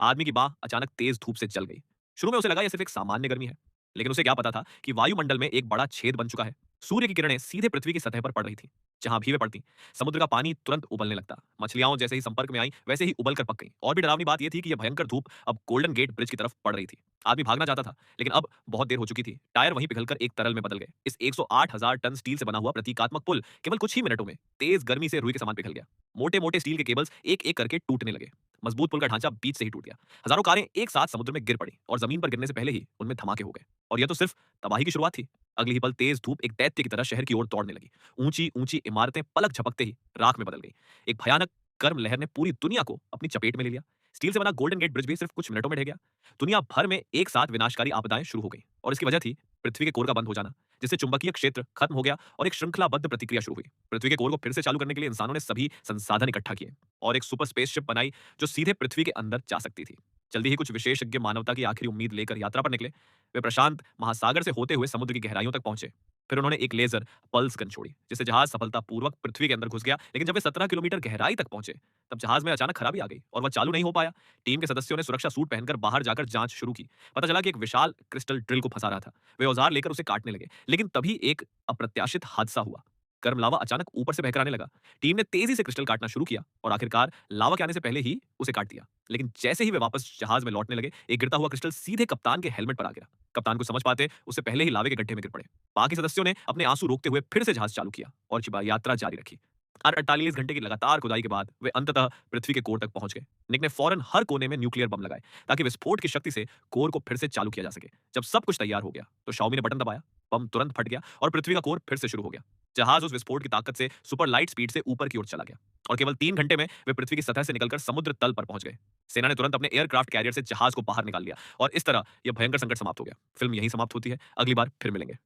आदमी की बाह अचानक तेज धूप से जल गई। शुरू में उसे लगा यह सिर्फ एक सामान्य गर्मी है, लेकिन उसे क्या पता था कि वायुमंडल में एक बड़ा छेद बन चुका है। सूर्य की किरणें सीधे पृथ्वी की सतह पर पड़ रही थी। जहां भी वे पड़ती, समुद्र का पानी तुरंत उबलने लगता। मछलियां जैसे ही संपर्क में आई वैसे ही उबल कर पक गईं। और भी डरावनी बात यह थी कि यह भयंकर धूप अब गोल्डन गेट ब्रिज की तरफ पड़ रही थी। आदमी भागना चाहता था, लेकिन अब बहुत देर हो चुकी थी। टायर वहीं पिघलकर एक तरल में बदल गए। इस 108,000 टन स्टील से बना हुआ प्रतीकात्मक पुल केवल कुछ ही मिनटों में तेज गर्मी से रुई के समान पिघल गया। मोटे मोटे स्टील के केबल्स एक एक करके टूटने लगे। मजबूत पुल का ढांचा बीच से ही टूट गया। हजारों कारें एक साथ समुद्र में गिर पड़ी और जमीन पर गिरने से पहले ही उनमें धमाके हो गए। और यह तो सिर्फ तबाही की शुरुआत थी। अगली ही पल तेज धूप एक दैत्य की तरह शहर की ओर दौड़ने लगी। ऊंची ऊंची इमारतें पलक झपकते ही राख में बदल गई। एक भयानक गर्म लहर ने पूरी दुनिया को अपनी चपेट में ले लिया। स्टील से बना गोल्डन गेट ब्रिज भी सिर्फ कुछ मिनटों में ढह गया। दुनिया भर में एक साथ विनाशकारी आपदाएं शुरू हो गई और इसकी वजह थी पृथ्वी के कोर का बंद हो जाना, जिससे चुंबकीय क्षेत्र खत्म हो गया और एक श्रृंखलाबद्ध प्रतिक्रिया शुरू हुई। पृथ्वी के कोर को फिर से चालू करने के लिए इंसानों ने सभी संसाधन इकट्ठा किए और एक सुपर स्पेसशिप बनाई जो सीधे पृथ्वी के अंदर जा सकती थी। जल्दी ही कुछ विशेषज्ञ मानवता की आखिरी उम्मीद लेकर यात्रा पर निकले। वे प्रशांत महासागर से होते हुए समुद्र की गहराइयों तक पहुंचे। फिर उन्होंने एक लेजर पल्स गन छोड़ी, जिससे जहाज सफलतापूर्वक पृथ्वी के अंदर घुस गया। लेकिन जब वे 17 किलोमीटर गहराई तक पहुंचे, तब जहाज में अचानक खराबी आ गई और वह चालू नहीं हो पाया। टीम के सदस्यों ने सुरक्षा सूट पहनकर बाहर जाकर जांच शुरू की। पता चला कि एक विशाल क्रिस्टल ड्रिल को फंसा रहा था। वे औजार लेकर उसे काटने लगे, लेकिन तभी एक अप्रत्याशित हादसा हुआ। गर्म लावा अचानक ऊपर से बहकर आने लगा। टीम ने तेजी से क्रिस्टल काटना शुरू किया और आखिरकार लावा के आने से पहले ही उसे काट दिया। लेकिन जैसे ही वे वापस जहाज में लौटने लगे, एक गिरता हुआ क्रिस्टल सीधे कप्तान के हेलमेट पर आ गिरा। कप्तान को समझ पाते उससे पहले ही लावे के गड्ढे में गिर पड़े। बाकी सदस्यों ने अपने आंसू रोकते हुए फिर से जहाज चालू किया और यात्रा जारी रखी। और 48 घंटे की लगातार खुदाई के बाद वे अंततः पृथ्वी के कोर तक पहुंच गए। निक ने फौरन हर कोने में न्यूक्लियर बम लगाए ताकि विस्फोट की शक्ति से कोर को फिर से चालू किया जा सके। जब सब कुछ तैयार हो गया तो शाओमी ने बटन दबाया, बम तुरंत फट गया और पृथ्वी का कोर फिर से शुरू हो गया। जहाज उस विस्फोट की ताकत से सुपर लाइट स्पीड से ऊपर की ओर चला गया और केवल 3 घंटे में वे पृथ्वी की सतह से निकलकर समुद्र तल पर पहुंच गए। सेना ने तुरंत अपने एयरक्राफ्ट कैरियर से जहाज को बाहर निकाल लिया और इस तरह यह भयंकर संकट समाप्त हो गया। फिल्म यहीं समाप्त होती है। अगली बार फिर मिलेंगे।